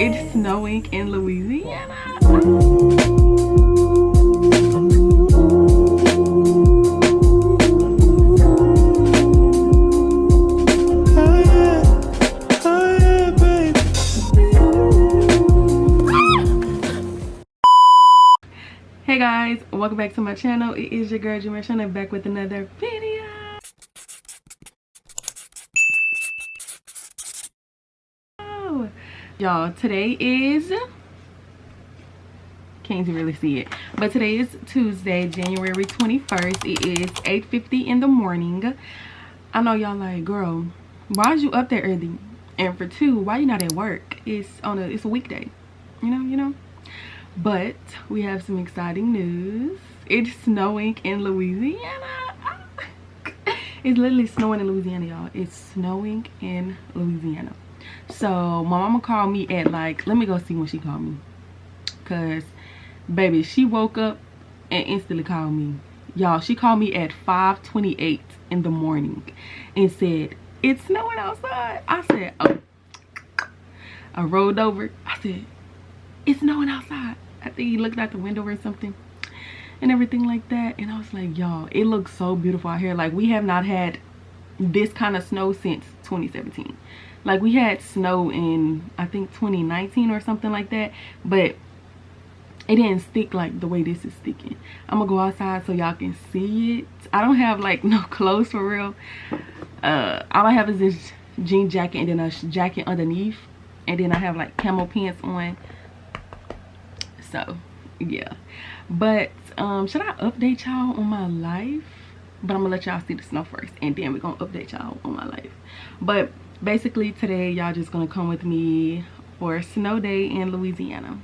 It's snowing in Louisiana. Hey guys, welcome back to my channel. It is your girl Jimmy, back with another video. Y'all, today is, can't even really see it, but today is Tuesday, January 21st. It is 8:50 in the morning. I know y'all like, girl, why is you up there early? And for two, why you not at work? It's a weekday, you know. But we have some exciting news. It's snowing in Louisiana. It's literally snowing in Louisiana, y'all. It's snowing in Louisiana. So my mama called me at like, let me go see when she called me, cause baby, she woke up and instantly called me. Y'all, she called me at 5:28 in the morning and said it's snowing outside. I said, oh. I rolled over. I said, it's snowing outside. I think he looked out the window or something and everything like that, and I was like, y'all, it looks so beautiful out here. Like, we have not had this kind of snow since 2017. Like, we had snow in, I think, 2019 or something like that, but it didn't stick like the way this is sticking. I'm gonna go outside so y'all can see it. I don't have like no clothes for real. All I have is this jean jacket and then a jacket underneath, and then I have like camo pants on. So yeah, but should I update y'all on my life? But I'm gonna let y'all see the snow first, and then we're gonna update y'all on my life. But basically today, y'all just gonna come with me for a snow day in Louisiana.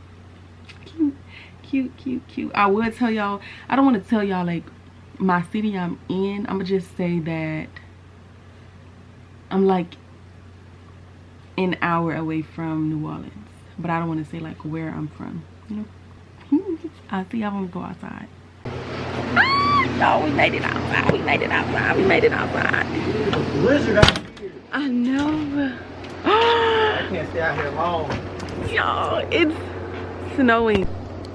Cute. I would tell y'all, I don't want to tell y'all like my city I'm in. I'm gonna just say that I'm like an hour away from New Orleans, but I don't want to say like where I'm from, you know. I see y'all want to go outside. Y'all, we made it outside. We made it outside. Blizzard out here. I know. I can't stay out here long. Y'all, it's snowing.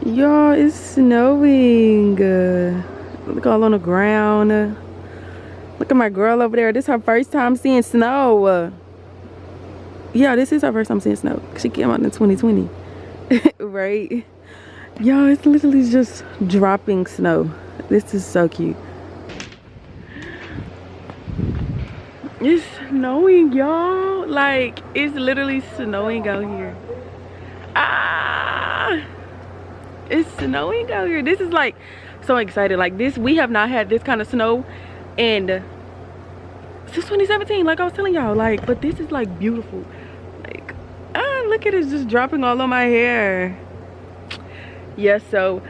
Y'all, it's snowing. Look all on the ground. Look at my girl over there. This is her first time seeing snow. Yeah, this is her first time seeing snow. She came out in 2020. Right? Y'all, it's literally just dropping snow. This is so cute. It's snowing, y'all. Like, it's literally snowing out here. It's snowing out here. This is like so excited. Like, this, we have not had this kind of snow and since 2017, like I was telling y'all. Like, but this is like beautiful. Like, look at it, just dropping all on my hair. Yes, so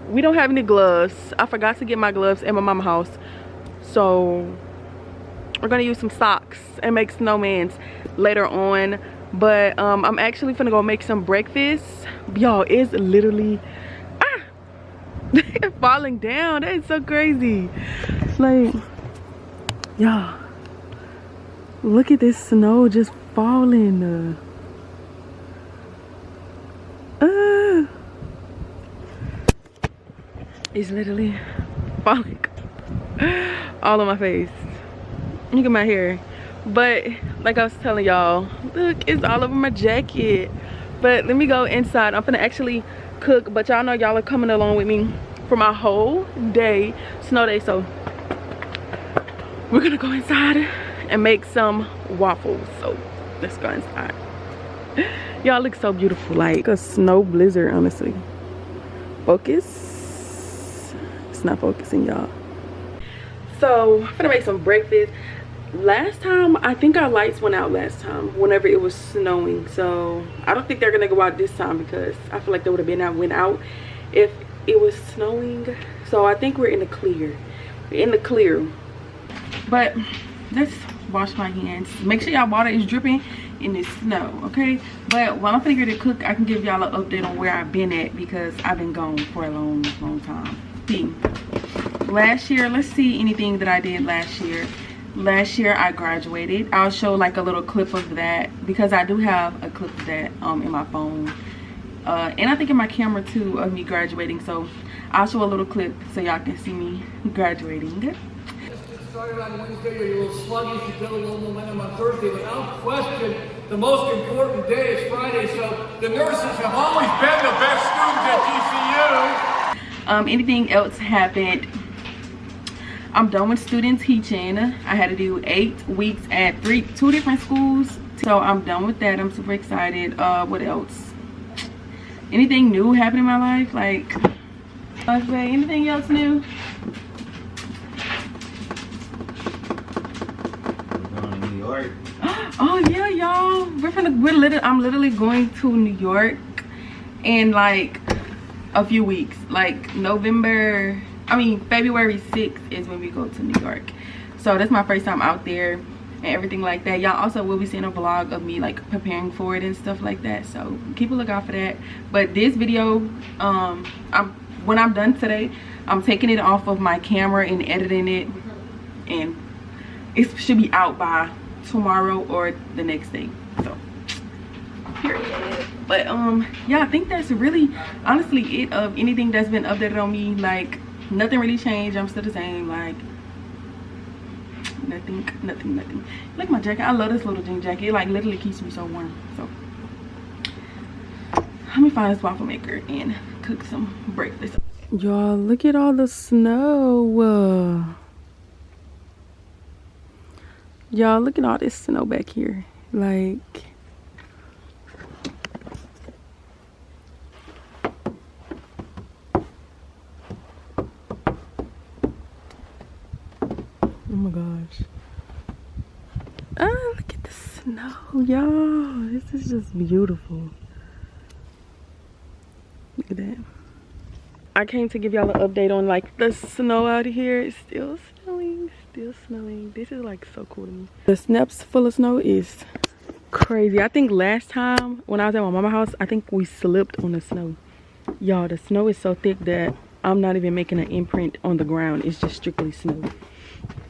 we don't have any gloves. I forgot to get my gloves at my mama's house, so we're gonna use some socks and make snowmans later on. But I'm actually finna go make some breakfast. Y'all, it's literally falling down. That is so crazy. Like, y'all, look at this snow just falling. It's literally falling all on my face. Look at my hair. But like I was telling y'all, look, it's all over my jacket. But let me go inside. I'm gonna actually cook, but y'all know y'all are coming along with me for my whole day, snow day. So we're gonna go inside and make some waffles. So let's go inside. Y'all look so beautiful, like a snow blizzard, honestly. Focus. It's not focusing, y'all. So I'm gonna make some breakfast. Last time, I think our lights went out last time whenever it was snowing, so I don't think they're gonna go out this time because I feel like they would have went out if it was snowing. So I think we're in the clear. But let's wash my hands. Make sure y'all water is dripping in this snow, okay? But while I'm finna get to cook, I can give y'all an update on where I've been at because I've been gone for a long time. Last year, let's see anything that I did last year. last year I graduated. I'll show like a little clip of that because I do have a clip of that in my phone. And I think in my camera too of me graduating. So I'll show a little clip so y'all can see me graduating. Started on Wednesday, you're a little sluggish, you build a little momentum on Thursday. Without question, the most important day is Friday, so the nurses have always been the best students at GCU. Anything else happened? I'm done with student teaching. I had to do 8 weeks at 2 different schools. So I'm done with that. I'm super excited. What else? Anything new happened in my life? Like, anything else new? Oh yeah, y'all, I'm literally going to New York in like a few weeks. Like February 6th is when we go to New York. So that's my first time out there and everything like that. Y'all also will be seeing a vlog of me like preparing for it and stuff like that, so keep a lookout for that. But this video, when I'm done today, I'm taking it off of my camera and editing it, and it should be out by tomorrow or the next day. So period. But yeah, I think that's really honestly it of anything that's been updated on me. Like nothing really changed. I'm still the same. Like nothing. Look, my jacket, I love this little jean jacket. It like literally keeps me so warm. So let me find this waffle maker and cook some breakfast. Y'all, look at all the snow. Y'all, look at all this snow back here. Like, oh my gosh. Look at the snow, y'all. This is just beautiful. Look at that. I came to give y'all an update on like the snow out here. It's still snowing. This is like so cool to me. The snaps full of snow is crazy. I think last time when I was at my mama's house, I think we slipped on the snow. Y'all, the snow is so thick that I'm not even making an imprint on the ground. It's just strictly snow.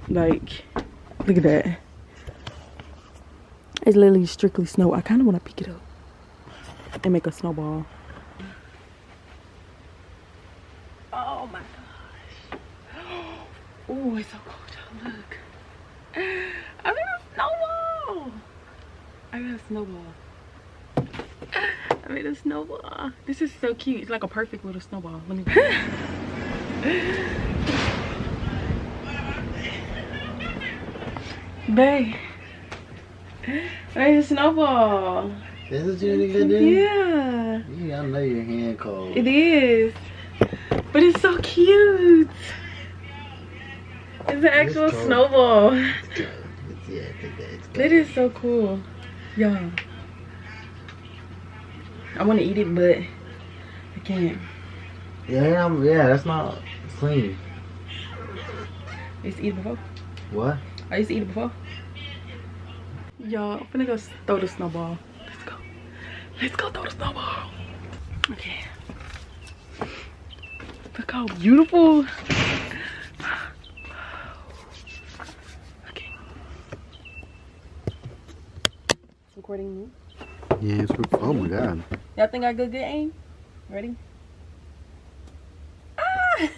Like, look at that. It's literally strictly snow. I kind of want to pick it up and make a snowball. Oh my gosh. Oh, it's so cold. Look, I made a snowball. I made a snowball. This is so cute. It's like a perfect little snowball. Let me babe, I made a snowball. This is what you gonna do? Yeah. Yeah, I know your hand cold. It is, but it's so cute. It's an actual snowball. It is so cool. Y'all, I want to eat it, but I can't. Yeah, that's not clean. I used to eat it before. What? I used to eat it before. Y'all, I'm finna go throw the snowball. Let's go throw the snowball. Okay. Look how beautiful. Recording me. Yeah, it's oh my god. Y'all think I got good aim? Ready? Ah!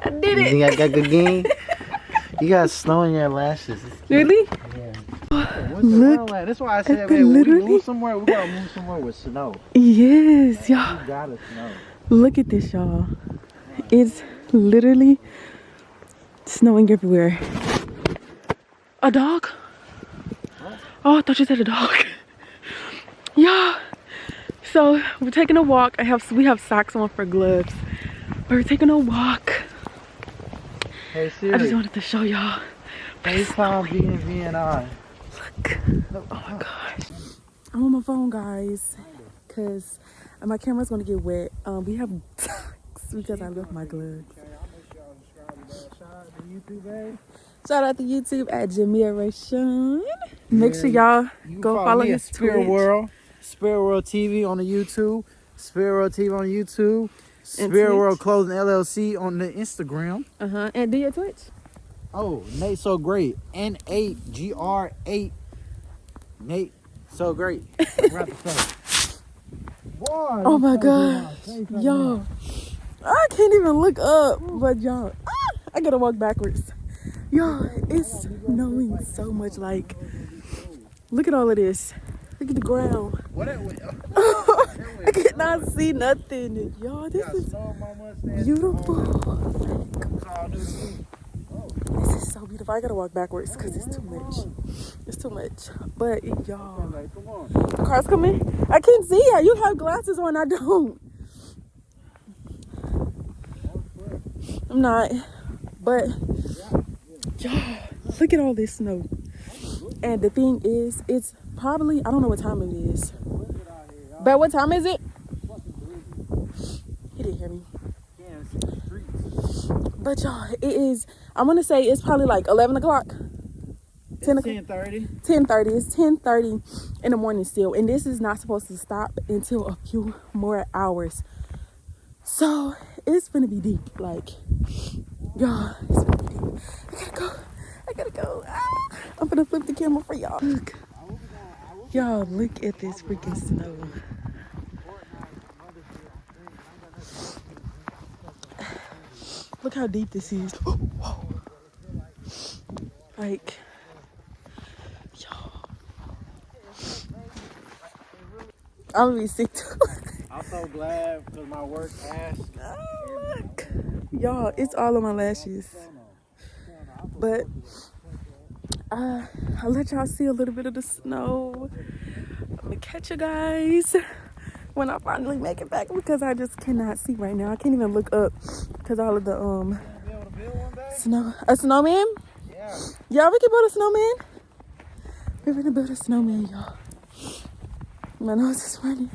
I did it. You think I got good game? You got snow in your lashes. Really? Yeah. Look. That's why I said, man, when we move somewhere, we gotta move somewhere with snow. Yes, y'all. We gotta snow. Look at this, y'all. It's literally snowing everywhere. A dog? Oh, I thought you said a dog. Yeah. So we're taking a walk. We have socks on for gloves. We're taking a walk. Hey Siri. I just wanted to show y'all. FaceTime BNVNI. Look. Oh my gosh. I'm on my phone, guys, because my camera's gonna get wet. We have socks because I left my gloves. Shout out to YouTube at Jamia Rayshon. Make sure y'all go follow his Spirit Twitch. World TV on the YouTube. Spirit World TV on YouTube. And Spirit Twitch. World Clothing LLC on the Instagram. And do your Twitch. Oh, Nate so great. N8GR8. Nate so great. Boy, Oh my gosh, y'all. I can't even look up, but y'all, I gotta walk backwards. Y'all, it's snowing so much. Like, look at all of this. Look at the ground. I cannot see nothing. Y'all, this is beautiful. This is so beautiful. I gotta walk backwards because it's too much. It's too much. But y'all, the car's coming. I can't see it. You have glasses on. I don't. I'm not. But y'all, look at all this snow. And the thing is, it's probably, I don't know what time it is. But what time is it? He didn't hear me. But y'all, it is, I'm gonna say it's probably like 11 o'clock. 10 o'clock. 10:30. 10:30. It's 10:30 in the morning still. And this is not supposed to stop until a few more hours. So it's gonna be deep. Like, y'all, it's gonna be deep. I gotta go. I'm gonna flip the camera for y'all. Look. Y'all, look at this freaking snow. Look how deep this is. Whoa. Like, y'all. I'm gonna be sick too. I'm so glad because my work asked. Oh, look. Y'all, it's all on my lashes. But I'll let y'all see a little bit of the snow. I'm gonna catch you guys when I finally make it back because I just cannot see right now. I can't even look up because all of the snow. A snowman? Yeah. Yeah, we can build a snowman. We're gonna build a snowman, y'all. My nose is running.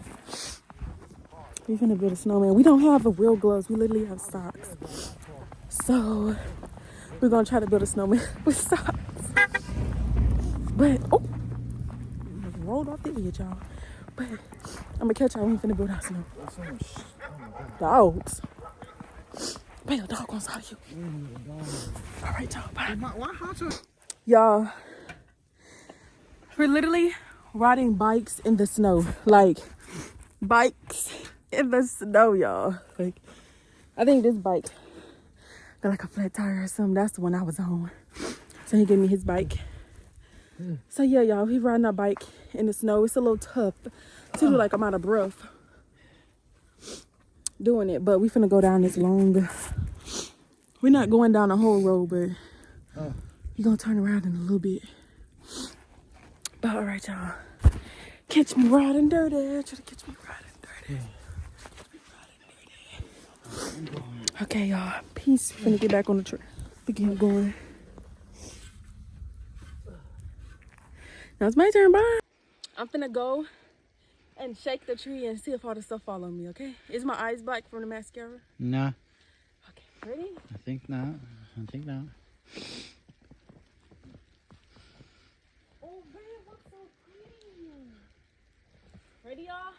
We're gonna build a snowman. We don't have real gloves. We literally have socks. So we're gonna try to build a snowman with socks. But rolled off the edge, y'all. But I'm gonna catch y'all when we finna build our snow. Dogs. Wait, a dog gonna you. All right, y'all. Bye. Y'all, we're literally riding bikes in the snow. Like, bikes in the snow, y'all. Like, I think this bike got like a flat tire or something. That's the one I was on. So he gave me his bike. So yeah, y'all, we riding our bike in the snow. It's a little tough to do, like I'm out of breath doing it, but we finna go down this long. We're not going down the whole road, but we're gonna turn around in a little bit. But all right, y'all, catch me riding dirty. Try to catch me riding dirty. Okay, y'all, peace. Finna get back on the trail. Begin going. Now it's my turn. Bye. I'm finna go and shake the tree and see if all the stuff fall on me, okay? Is my eyes black from the mascara? No. Okay, ready? I think not. I think not. Oh, man, looks so pretty. Ready, y'all?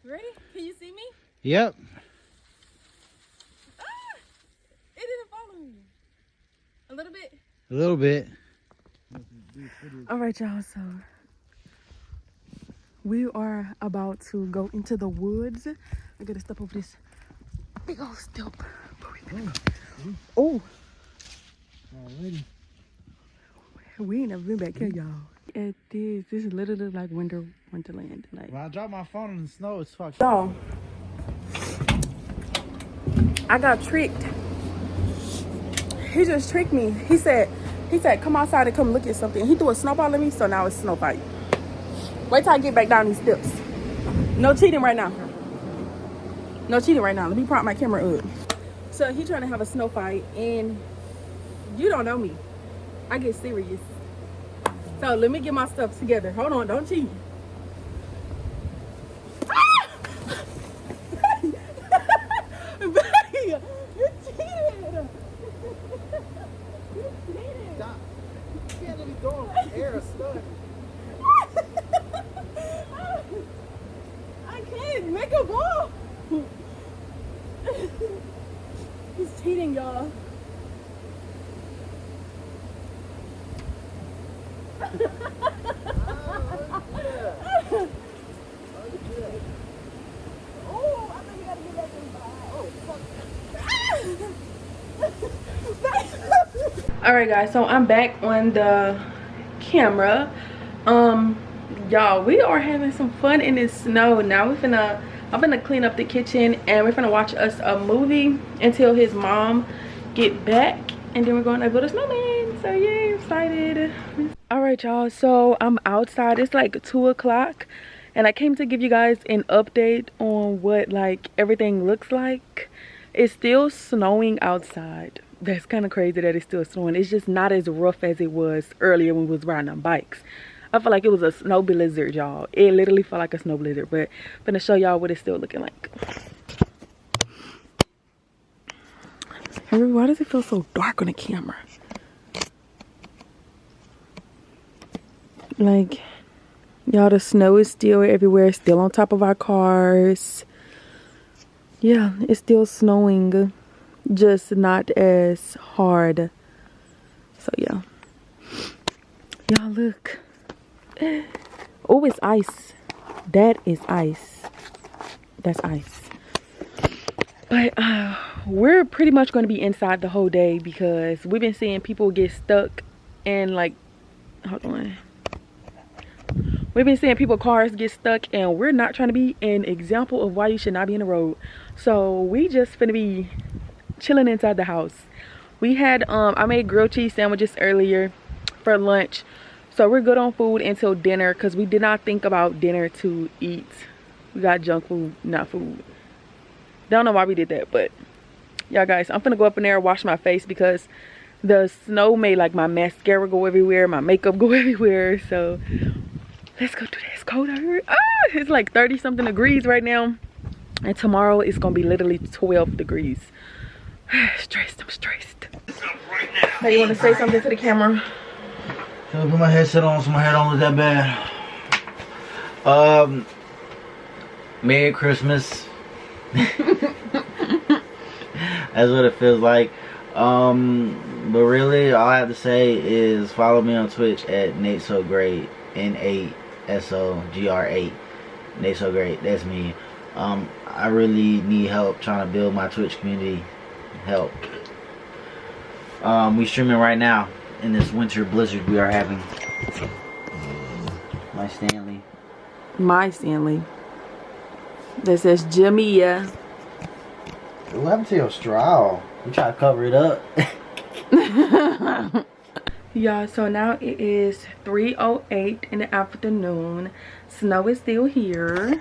Ready? Can you see me? Yep. Ah! It didn't follow me. A little bit? A little bit. All right, y'all, so we are about to go into the woods. I gotta step over this big old stump. Oh. Already. We ain't never been back here, y'all. This is literally like Wonderland. Like, When I drop my phone in the snow, it's fucked. y'all, I got tricked. He just tricked me. He said, come outside and come look at something. He threw a snowball at me, so now it's snow fight. Wait till I get back down these steps. No cheating right now. No cheating right now. Let me prop my camera up. So he trying to have a snow fight, and you don't know me. I get serious. So let me get my stuff together. Hold on, don't cheat. You cheated. Stop. You can't let me go in the air stuck. I can't make a ball. He's cheating, y'all. Alright guys, so I'm back on the camera. Y'all, we are having some fun in this snow. Now I'm finna clean up the kitchen and we're finna watch us a movie until his mom get back, and then we're going to build a snowman. So yeah, excited. Alright y'all, so I'm outside. It's like 2 o'clock and I came to give you guys an update on what like everything looks like. It's still snowing outside. That's kind of crazy that it's still snowing. It's just not as rough as it was earlier when we was riding on bikes. I feel like it was a snow blizzard, y'all. It literally felt like a snow blizzard, but I'm gonna show y'all what it's still looking like. Why does it feel so dark on the camera? Like, y'all, the snow is still everywhere, still on top of our cars. Yeah, it's still snowing, just not as hard. So yeah, y'all look. Oh, it's ice. That is ice. That's ice. But we're pretty much going to be inside the whole day because we've been seeing people get stuck and like, hold on. We've been seeing people cars get stuck, and we're not trying to be an example of why you should not be in the road. So we just finna be chilling inside the house. We had I made grilled cheese sandwiches earlier for lunch, so we're good on food until dinner because we did not think about dinner to eat. We got junk food, not food. Don't know why we did that, but yeah guys, I'm finna go up in there and wash my face because the snow made like my mascara go everywhere, my makeup go everywhere. So let's go do that. It's cold out here. It's like 30 something degrees right now, and tomorrow it's gonna be literally 12 degrees. Stressed, I'm stressed. Hey, you want to say something to the camera? Can I put my headset on so my hair don't look that bad? Merry Christmas. That's what it feels like. But really, all I have to say is follow me on Twitch at Nate So Great, N8SOGR8. Nate So Great, that's me. I really need help trying to build my Twitch community. Help. We streaming right now in this winter blizzard we are having. My Stanley. My Stanley. That says Jamia. What happened to your straw? You try to cover it up. Yeah, so now it is 3:08 in the afternoon. Snow is still here.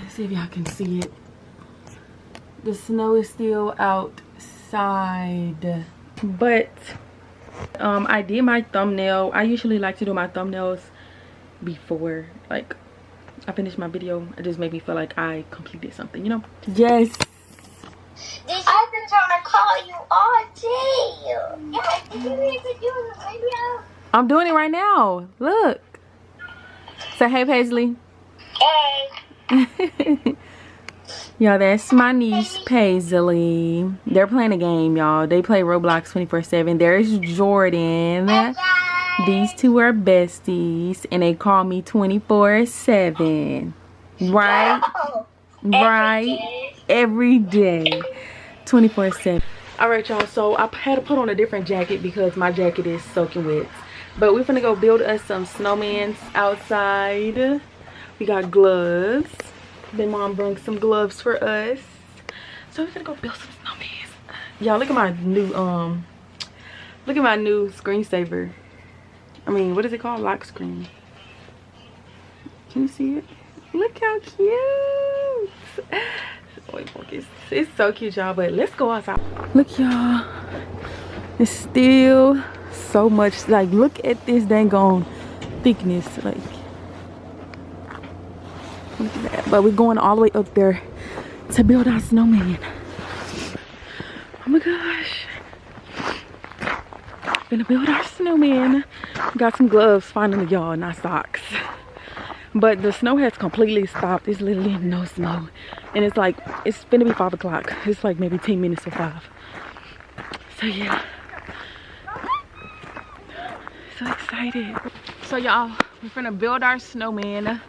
See if y'all can see it. The snow is still outside. But I did my thumbnail. I usually like to do my thumbnails before like I finish my video. It just made me feel like I completed something, you know? Yes. I've been trying to call you all day. Yeah, did you need to do the video? I'm doing it right now. Look. Say hey, Paisley. Hey. Y'all, that's my niece, Paisley. They're playing a game, y'all. They play Roblox 24/7. There's Jordan. These two are besties, and they call me 24/7. Right? Right? Every day. 24/7. Alright, y'all. So I had to put on a different jacket because my jacket is soaking wet. But we're finna go build us some snowmans outside. We got gloves. Then mom brings some gloves for us. So we're gonna go build some snowmans. Y'all, look at my new screensaver. I mean, what is it called? Lock screen. Can you see it? Look how cute. Wait, focus. It's so cute, y'all. But let's go outside. Look, y'all. It's still so much. Like, look at this dang on thickness. Like, look at that. But we're going all the way up there to build our snowman. Oh my gosh. Gonna build our snowman. Got some gloves finally, y'all, not socks. But the snow has completely stopped. There's literally no snow. And it's like, it's gonna be 5 o'clock. It's like maybe 10 minutes to 5. So yeah. So excited. So y'all, we're gonna build our snowman.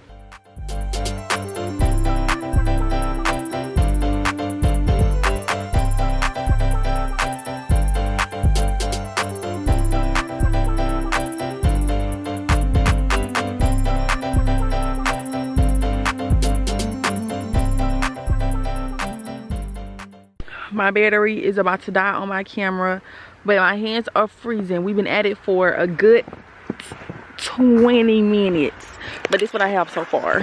My battery is about to die on my camera, but my hands are freezing. We've been at it for a good 20 minutes, but this is what I have so far.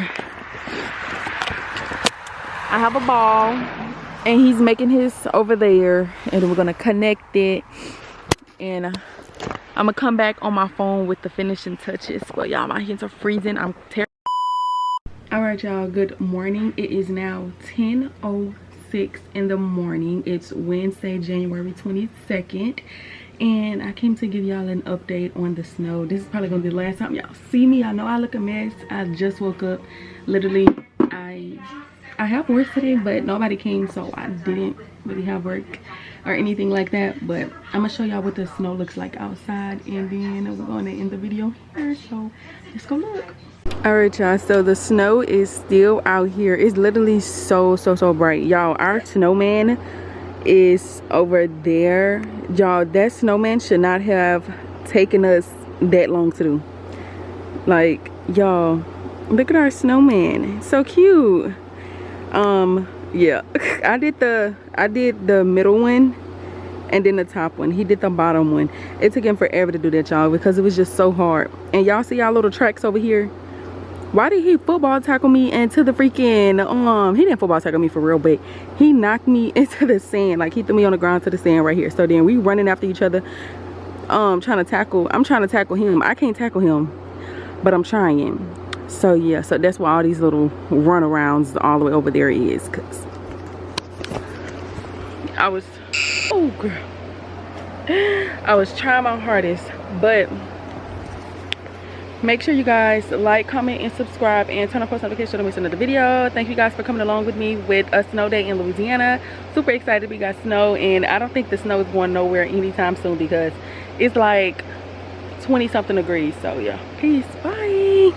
I have a ball, and he's making his over there, and we're gonna connect it, and I'm gonna come back on my phone with the finishing touches. But y'all, my hands are freezing. I'm terrible. All right, y'all, good morning. It is now 10:06 in the morning. It's Wednesday, January 22nd, and I came to give y'all an update on the snow. This is probably gonna be the last time y'all see me. I know I look a mess. I just woke up. Literally, I have work today, but nobody came, so I didn't really have work or anything like that. But I'm gonna show y'all what the snow looks like outside, and then we're going to end the video here, so let's go look. All right, y'all, so the snow is still out here. It's literally so bright, y'all. Our snowman is over there, y'all. That snowman should not have taken us that long to do. Like, y'all, look at our snowman. It's so cute. Yeah, I did the middle one and then the top one. He did the bottom one. It took him forever to do that, y'all, because it was just so hard. And y'all see y'all little tracks over here? Why did he football tackle me into the freaking he didn't football tackle me for real, but he knocked me into the sand. Like, he threw me on the ground to the sand right here. So then we running after each other, I'm trying to tackle him. I can't tackle him, but I'm trying. So yeah, so that's why all these little runarounds all the way over there is, because I was trying my hardest. But make sure you guys like, comment, and subscribe, and turn on post notifications so you don't miss another video. Thank you guys for coming along with me with a snow day in Louisiana. Super excited we got snow, and I don't think the snow is going nowhere anytime soon because it's like 20 something degrees. So yeah, peace, bye.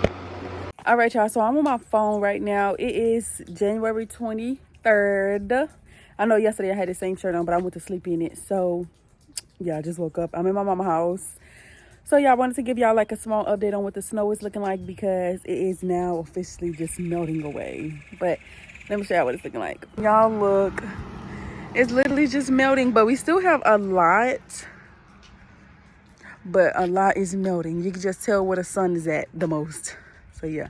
All right, y'all, so I'm on my phone right now. It is January 23rd. I know yesterday I had the same shirt on, but I went to sleep in it. So yeah, I just woke up. I'm in my mama's house. So yeah, I wanted to give y'all like a small update on what the snow is looking like, because it is now officially just melting away. But let me show y'all what it's looking like. Y'all look, it's literally just melting, but we still have a lot. But a lot is melting. You can just tell where the sun is at the most. So yeah,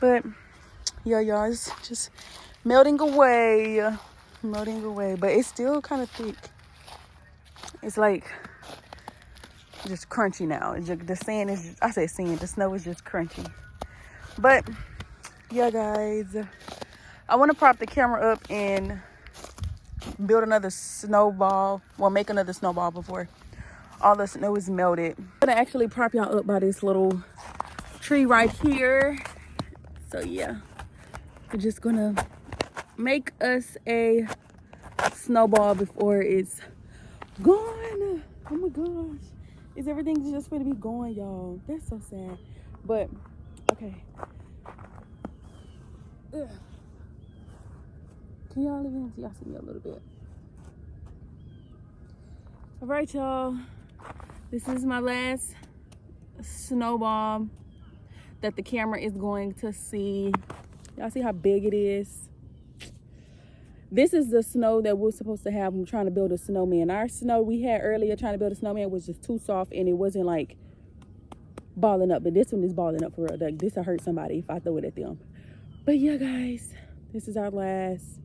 but yeah, y'all, it's just melting away, but it's still kind of thick. It's like just crunchy now. It's just, the sand is, I say sand, the snow is just crunchy. But yeah, guys, I want to prop the camera up and build another snowball, well, make another snowball before all the snow is melted. I'm gonna actually prop y'all up by this little tree right here. So yeah, we're just gonna make us a snowball before it's gone. Oh my gosh, is everything just gonna be gone, y'all? That's so sad. But okay. Ugh. Can y'all even see? Y'all see me a little bit. All right, y'all, this is my last snowball that the camera is going to see. Y'all see how big it is? This is the snow that we're supposed to have when we're trying to build a snowman. Our snow we had earlier trying to build a snowman was just too soft, and it wasn't like balling up. But this one is balling up for real. Like, this will hurt somebody if I throw it at them. But yeah, guys, this is our last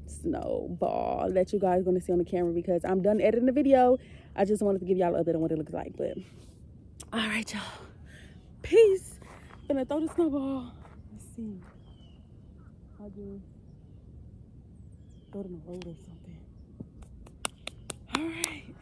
snowball that you guys are going to see on the camera, because I'm done editing the video. I just wanted to give y'all an update on what it looks like. But all right, y'all, peace. I'm gonna throw the snowball. Let's see. I'll just throw it in the road or something. All right.